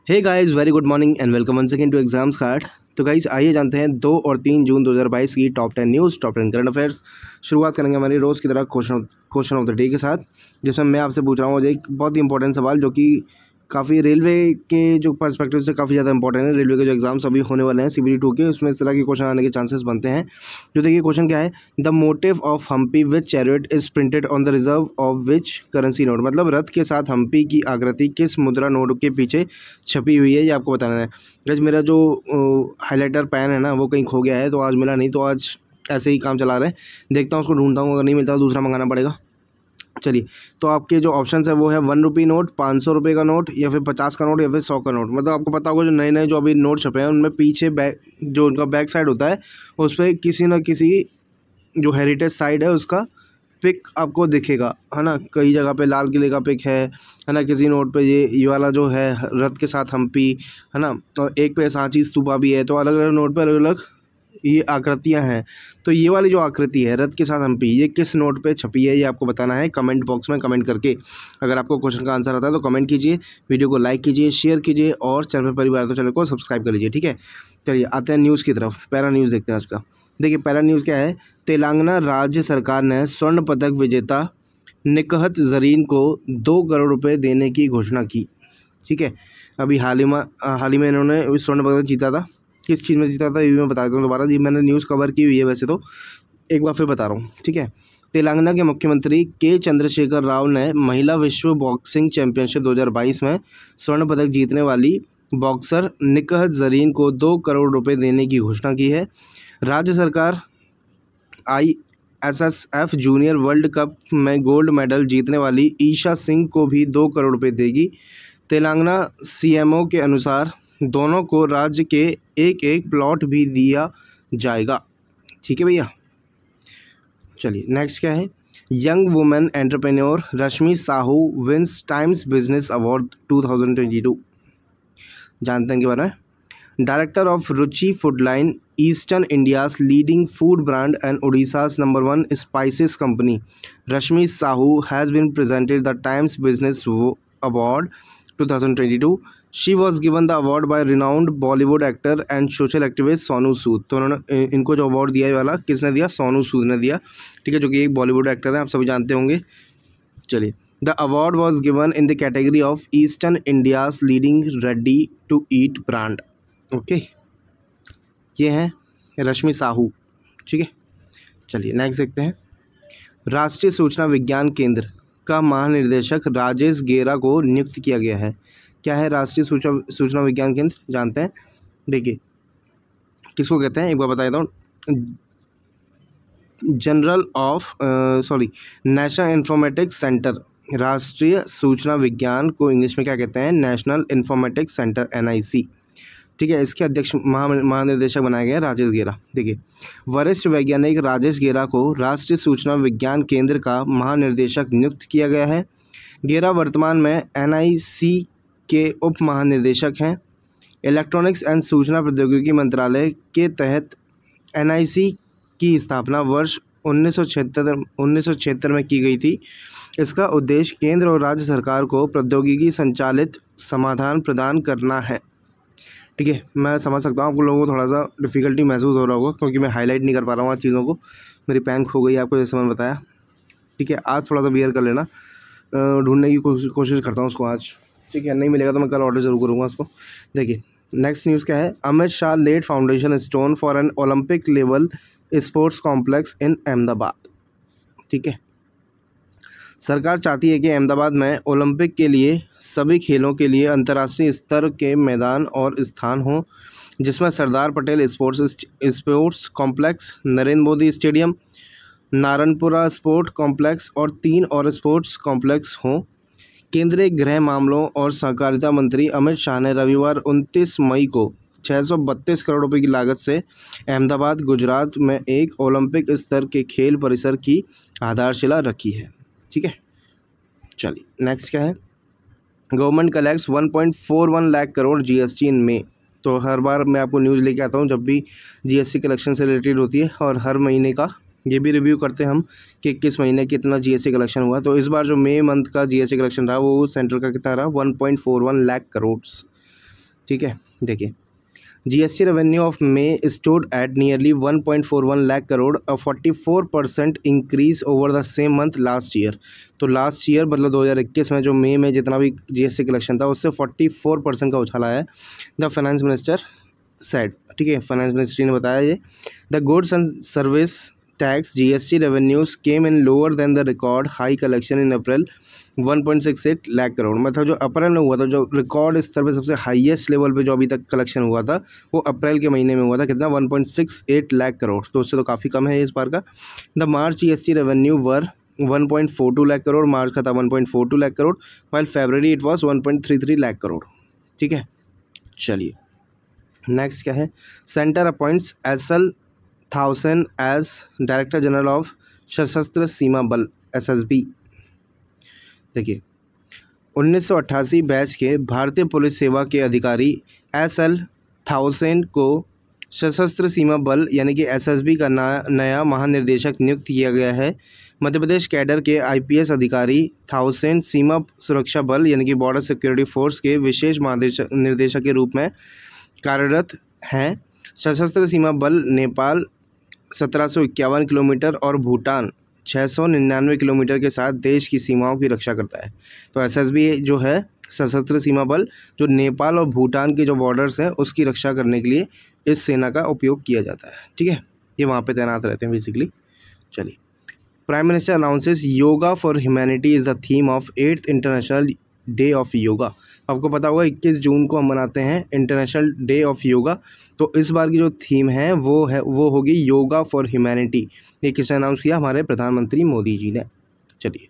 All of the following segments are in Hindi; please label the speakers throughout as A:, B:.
A: Hey guys, very good morning and welcome once again to exams card. तो गाइस आइए जानते हैं 2 और 3 जून 2022 की top 10 news, top 10 current affairs. शुरुआत करेंगे हमारी रोज़ की तरह क्वेश्चन ऑफ द डे के साथ, जिसमें मैं आपसे पूछ रहा हूँ एक बहुत ही इंपॉर्टेंट सवाल जो कि काफ़ी रेलवे के जो पर्सपेक्टिव से काफ़ी ज़्यादा इंपॉर्टेंट है। रेलवे के जो एग्जाम्स अभी होने वाले हैं CBT 2 के, उसमें इस तरह के क्वेश्चन आने के चांसेस बनते हैं। जो देखिए क्वेश्चन क्या है, the motive of Hampi which chariot is printed on the reverse of which currency note. मतलब रथ के साथ हम्पी की आकृति किस मुद्रा नोट के पीछे छपी हुई है, ये आपको बताना है। गैस मेरा जो हाईलाइटर पेन है ना, वो कहीं खो गया है, तो आज मिला नहीं, तो आज ऐसे ही काम चला रहे हैं। देखता हूँ उसको ढूंढता हूँ, अगर नहीं मिलता तो दूसरा मंगाना पड़ेगा। चलिए, तो आपके जो ऑप्शंस है वो है 1 रुपये नोट, 500 रुपये का नोट, या फिर 50 का नोट, या फिर 100 का नोट। मतलब आपको पता होगा जो नए नए जो अभी नोट छपे हैं उनमें पीछे बैक जो उनका बैक साइड होता है उस पर किसी न किसी जो हेरिटेज साइड है उसका पिक आपको दिखेगा, है ना। कई जगह पे लाल किले का पिक है ना। किसी नोट पे ये वाला जो है रथ के साथ हम्पी, है ना। और एक पे सांची स्तूपा भी है। तो अलग अलग नोट पे अलग अलग ये आकृतियां हैं। तो ये वाली जो आकृति है रथ के साथ हम्पी, ये किस नोट पे छपी है, ये आपको बताना है कमेंट बॉक्स में कमेंट करके। अगर आपको क्वेश्चन का आंसर आता है तो कमेंट कीजिए, वीडियो को लाइक कीजिए, शेयर कीजिए, और चैनल पर परिवार तो चैनल को सब्सक्राइब कर लीजिए, ठीक है। चलिए आते हैं न्यूज़ की तरफ। पहला न्यूज़ देखते हैं आज का। देखिए पहला न्यूज़ क्या है, तेलंगाना राज्य सरकार ने स्वर्ण पदक विजेता निकहत जरीन को 2 करोड़ रुपए देने की घोषणा की, ठीक है। अभी हाल ही में इन्होंने स्वर्ण पदक जीता था। किस चीज़ में जीता था ये मैं बता देता हूँ दोबारा। जी मैंने न्यूज़ कवर की हुई है वैसे तो, एक बार फिर बता रहा हूँ, ठीक है। तेलंगाना के मुख्यमंत्री के चंद्रशेखर राव ने महिला विश्व बॉक्सिंग चैंपियनशिप 2022 में स्वर्ण पदक जीतने वाली बॉक्सर निकहत जरीन को 2 करोड़ रुपए देने की घोषणा की है। राज्य सरकार ISSF जूनियर वर्ल्ड कप में गोल्ड मेडल जीतने वाली ईशा सिंह को भी 2 करोड़ रुपए देगी। तेलंगाना CMO के अनुसार दोनों को राज्य के एक प्लॉट भी दिया जाएगा, ठीक है भैया। चलिए नेक्स्ट क्या है, young women entrepreneur Rashmi Sahu wins Times business award 2022। जानते हैं के बारे में। Director of Ruchi food line, eastern India's leading food brand and Odisha's number 1 spices company, Rashmi Sahu has been presented the Times business award 2022. She was given the award by renowned Bollywood actor and social activist Sonu Sood. तो उन्होंने इनको जो अवार्ड दिया है वाला किसने दिया, सोनू सूद ने दिया, ठीक है, जो कि एक बॉलीवुड एक्टर है, आप सभी जानते होंगे। चलिए, the award was given in the category of eastern India's leading ready to eat brand, okay. ये हैं रश्मि साहू, ठीक है। चलिए नेक्स्ट देखते हैं। राष्ट्रीय सूचना विज्ञान केंद्र का महानिदेशक राजेश गेरा को नियुक्त किया गया है। क्या है राष्ट्रीय सूचना विज्ञान केंद्र, जानते हैं। देखिए किसको कहते हैं एक बार बता देता हूँ। नेशनल इंफॉर्मेटिक्स सेंटर, राष्ट्रीय सूचना विज्ञान को इंग्लिश में क्या कहते हैं, नेशनल इंफॉर्मेटिक्स सेंटर NIC, ठीक है। इसके अध्यक्ष महानिदेशक बनाए गए हैं राजेश गेरा। देखिए वरिष्ठ वैज्ञानिक राजेश गेरा को राष्ट्रीय सूचना विज्ञान केंद्र का महानिदेशक नियुक्त किया गया है। गेरा वर्तमान में NIC के उप महानिदेशक हैं। इलेक्ट्रॉनिक्स एंड सूचना प्रौद्योगिकी मंत्रालय के तहत NIC की स्थापना वर्ष 1976 में की गई थी। इसका उद्देश्य केंद्र और राज्य सरकार को प्रौद्योगिकी संचालित समाधान प्रदान करना है, ठीक है। मैं समझ सकता हूँ आप लोगों को थोड़ा सा डिफ़िकल्टी महसूस हो रहा होगा, क्योंकि मैं हाईलाइट नहीं कर पा रहा हूँ आज चीज़ों को। मेरी पेन खो गई आपको, जैसे मैंने बताया, ठीक है। आज थोड़ा सा बियर कर लेना, ढूंढने की कोशिश करता हूँ उसको आज, ठीक है। नहीं मिलेगा तो मैं कल ऑर्डर जरूर करूँगा उसको। देखिए नेक्स्ट न्यूज़ क्या है, Amit Shah laid foundation stone for an Olympic level sports complex in Ahmedabad, ठीक है। सरकार चाहती है कि अहमदाबाद में ओलंपिक के लिए सभी खेलों के लिए अंतर्राष्ट्रीय स्तर के मैदान और स्थान हों, जिसमें Sardar Patel sports complex, Narendra Modi stadium, Narayanpura sport complex और 3 और स्पोर्ट्स कॉम्प्लेक्स हों। केंद्रीय गृह मामलों और सहकारिता मंत्री अमित शाह ने रविवार 29 मई को 632 करोड़ रुपए की लागत से अहमदाबाद गुजरात में एक ओलंपिक स्तर के खेल परिसर की आधारशिला रखी है, ठीक है। चलिए नेक्स्ट क्या है, government collects 1.41 lakh crore GST इन मई। तो हर बार मैं आपको न्यूज़ लेके आता हूँ जब भी GST कलेक्शन से रिलेटेड होती है, और हर महीने का ये भी रिव्यू करते हैं हम कि किस महीने कितना GST कलेक्शन हुआ। तो इस बार जो मई मंथ का GST कलेक्शन रहा वो सेंट्रल का कितना रहा, 1.41 लाख करोड़, ठीक है, देखिए GST revenue of May stood at nearly 1.41 lakh crore, a 44% increase over the same month last year. तो लास्ट ईयर मतलब 2021 में जो मई में जितना भी जीएसटी कलेक्शन था उससे 44% का उछाल आया है, द फाइनेंस मिनिस्टर सेड। ठीक है, फाइनेंस मिनिस्ट्री ने बताया ये। The goods and service tax GST revenues came in lower than the record high collection in April 1.68 lakh crore. मतलब जो अप्रैल में हुआ था, जो रिकॉर्ड स्तर पे सबसे हाईएस्ट लेवल पे जो अभी तक कलेक्शन हुआ था वो अप्रैल के महीने में हुआ था। कितना? 1.68 लाख करोड़। तो उससे तो काफ़ी कम है इस बार का। The March GST revenue were 1.42 lakh crore, March का था 1.42 lakh crore, while February it was 1.33 lakh crore. ठीक है, चलिए नेक्स्ट क्या है। Centre appoints S L Thaosen as director general of Sashastra Seema बल एसएसबी। देखिए 1988 बैच के भारतीय पुलिस सेवा के अधिकारी एसएल थाउसेंड को सशस्त्र सीमा बल यानी कि एसएसबी का नया महानिर्देशक नियुक्त किया गया है। मध्य प्रदेश कैडर के आईपीएस अधिकारी थाउसेंड सीमा सुरक्षा बल यानी कि बॉर्डर सिक्योरिटी फोर्स के विशेष महानिर्देशक के रूप में कार्यरत हैं। सशस्त्र सीमा बल नेपाल 1751 किलोमीटर और भूटान 699 किलोमीटर के साथ देश की सीमाओं की रक्षा करता है। तो एसएसबी जो है सशस्त्र सीमा बल, जो नेपाल और भूटान के जो बॉर्डर्स हैं उसकी रक्षा करने के लिए इस सेना का उपयोग किया जाता है। ठीक है, ये वहाँ पे तैनात रहते हैं बेसिकली। चलिए, prime minister announces yoga for humanity is the theme of 8th international day of yoga. आपको पता होगा 21 जून को हम मनाते हैं इंटरनेशनल डे ऑफ योगा। तो इस बार की जो थीम है वो होगी योगा फॉर ह्यूमैनिटी। ये किसने अनाउंस किया? हमारे प्रधानमंत्री मोदी जी ने। चलिए,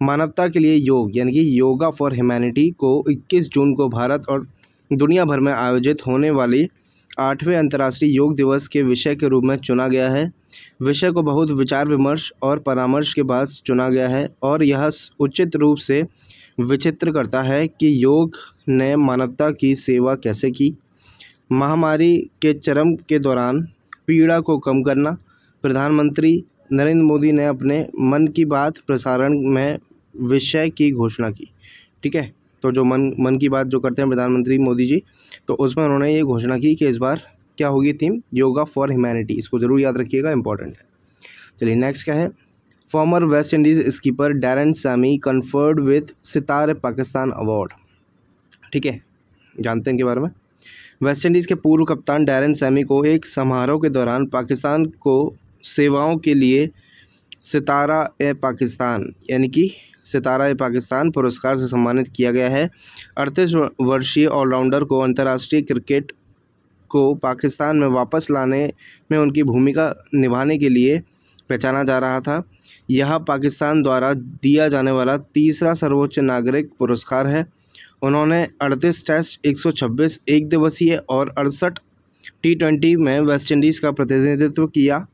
A: मानवता के लिए योग यानी कि योगा फॉर ह्यूमैनिटी को 21 जून को भारत और दुनिया भर में आयोजित होने वाली 8वें अंतर्राष्ट्रीय योग दिवस के विषय के रूप में चुना गया है। विषय को बहुत विचार विमर्श और परामर्श के बाद चुना गया है और यह उचित रूप से विचित्र करता है कि योग ने मानवता की सेवा कैसे की। महामारी के चरम के दौरान पीड़ा को कम करना। प्रधानमंत्री नरेंद्र मोदी ने अपने मन की बात प्रसारण में विषय की घोषणा की। ठीक है, तो जो मन की बात जो करते हैं प्रधानमंत्री मोदी जी, तो उसमें उन्होंने ये घोषणा की कि इस बार क्या होगी थीम? Yoga for humanity. इसको ज़रूर याद रखिएगा, इंपॉर्टेंट है। चलिए नेक्स्ट क्या है। Farmer West Indies skipper Darren Sami conferred with सितारे पाकिस्तान अवार्ड। ठीक है, जानते हैं इनके बारे में। वेस्ट इंडीज़ के पूर्व कप्तान डैरन सैमी को एक समारोह के दौरान पाकिस्तान को सेवाओं के लिए सितारा-ए-पाकिस्तान यानी कि सितारा-ए-पाकिस्तान पुरस्कार से सम्मानित किया गया है। 38 वर्षीय ऑलराउंडर को अंतर्राष्ट्रीय क्रिकेट को पाकिस्तान में वापस लाने में उनकी भूमिका निभाने के लिए पहचाना जा रहा था। यह पाकिस्तान द्वारा दिया जाने वाला तीसरा सर्वोच्च नागरिक पुरस्कार है। उन्होंने 38 टेस्ट, 126 एक दिवसीय और 68 T20 में वेस्ट इंडीज़ का प्रतिनिधित्व किया।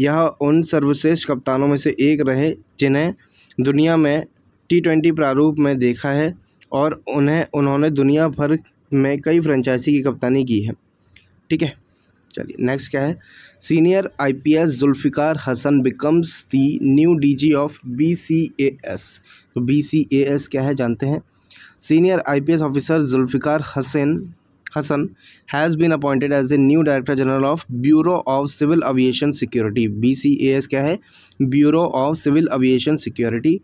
A: यह उन सर्वश्रेष्ठ कप्तानों में से एक रहे जिन्हें दुनिया में T20 प्रारूप में देखा है और उन्होंने दुनिया भर में कई फ्रेंचाइजी की कप्तानी की है। ठीक है, चलिए नेक्स्ट क्या है। Senior IPS Zulfiqar Hasan becomes the new DG of BCAS। तो BCAS क्या है जानते हैं। Senior IPS officer Zulfiqar Hasan has been appointed as the new Director General of Bureau of Civil Aviation Security। BCAS क्या है? Bureau of Civil Aviation Security।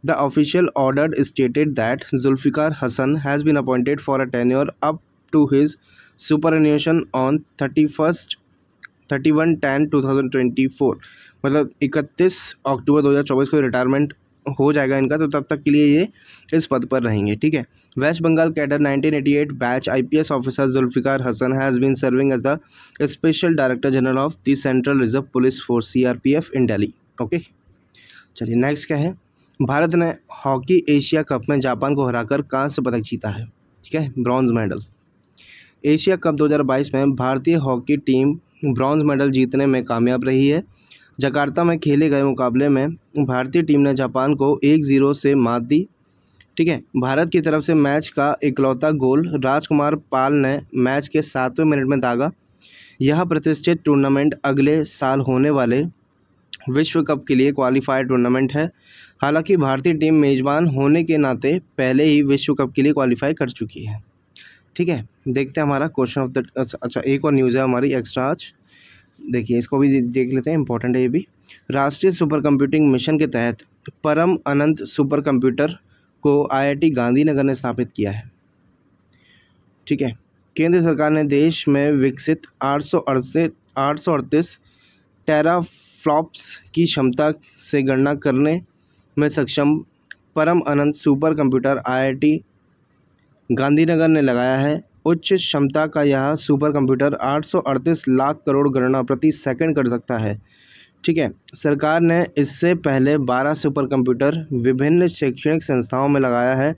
A: The official order stated that Zulfikar Hasan has been appointed for a tenure up to his superannuation on 31/10/2024। मतलब 31 अक्टूबर 2024 को रिटायरमेंट हो जाएगा इनका, तो तब तक के लिए ये इस पद पर रहेंगे। ठीक है। West Bengal cadre 1988 batch IPS officer Zulfiqar Hasan has been serving as the special director general of the central reserve police force CRPF in Delhi. Okay, चलिए नेक्स्ट क्या है। भारत ने हॉकी एशिया कप में जापान को हराकर कांस्य पदक जीता है। ठीक है, ब्रॉन्ज मेडल। एशिया कप 2022 में भारतीय हॉकी टीम ब्रॉन्ज मेडल जीतने में कामयाब रही है। जकार्ता में खेले गए मुकाबले में भारतीय टीम ने जापान को 1-0 से मात दी। ठीक है, भारत की तरफ से मैच का इकलौता गोल राजकुमार पाल ने मैच के 7वें मिनट में दागा। यह प्रतिष्ठित टूर्नामेंट अगले साल होने वाले विश्व कप के लिए क्वालिफायर टूर्नामेंट है। हालांकि भारतीय टीम मेज़बान होने के नाते पहले ही विश्व कप के लिए क्वालिफाई कर चुकी है। ठीक है, देखते हैं हमारा क्वेश्चन ऑफ द अच्छा एक और न्यूज़ है हमारी एक्स्ट्रा आज, देखिए इसको भी देख लेते हैं, इंपॉर्टेंट है ये भी। राष्ट्रीय सुपर कंप्यूटिंग मिशन के तहत परम अनंत सुपर कंप्यूटर को IIT गांधीनगर ने स्थापित किया है। ठीक है, केंद्र सरकार ने देश में विकसित 838 टेराफ्लॉप्स की क्षमता से गणना करने में सक्षम परम अनंत सुपर कंप्यूटर IIT गांधीनगर ने लगाया है। उच्च क्षमता का यह सुपर कंप्यूटर 838 लाख करोड़ गणना प्रति सेकंड कर सकता है। ठीक है, सरकार ने इससे पहले 12 सुपर कंप्यूटर विभिन्न शैक्षणिक संस्थाओं में लगाया है।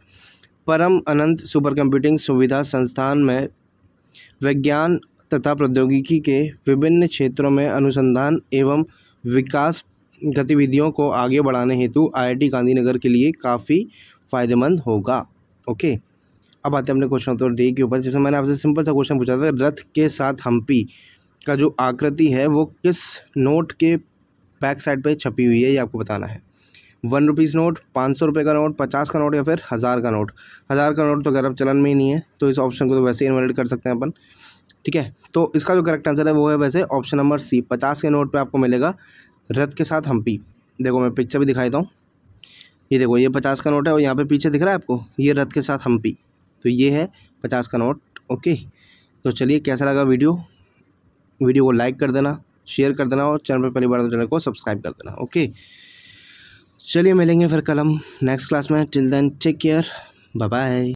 A: परम अनंत सुपर कंप्यूटिंग सुविधा संस्थान में विज्ञान तथा प्रौद्योगिकी के विभिन्न क्षेत्रों में अनुसंधान एवं विकास गतिविधियों को आगे बढ़ाने हेतु IIT गांधीनगर के लिए काफ़ी फ़ायदेमंद होगा। ओके, अब आते हैं अपने क्वेश्चन उत्तर डे के ऊपर, जिसमें मैंने आपसे सिंपल सा क्वेश्चन पूछा था, रथ के साथ हम्पी का जो आकृति है वो किस नोट के बैक साइड पे छपी हुई है, ये आपको बताना है। 1 रुपीज़ नोट, 500 रुपये का नोट, 50 का नोट या फिर 1000 का नोट। 1000 का नोट तो अगर अब चलन में ही नहीं है, तो इस ऑप्शन को तो वैसे ही इनवैलिड कर सकते हैं अपन। ठीक है, तो इसका जो करेक्ट आंसर है वो है वैसे ऑप्शन नंबर सी। 50 के नोट पे आपको मिलेगा रथ के साथ हम्पी। देखो मैं पिक्चर भी दिखाई दूँ, ये देखो ये 50 का नोट है और यहाँ पे पीछे दिख रहा है आपको ये रथ के साथ हम्पी, तो ये है 50 का नोट। ओके, तो चलिए कैसा लगा वीडियो को लाइक कर देना, शेयर कर देना और चैनल पर पहली बार तो चैनल को सब्सक्राइब कर देना। ओके, चलिए मिलेंगे फिर कल हम नेक्स्ट क्लास में। Till then take care, bye bye.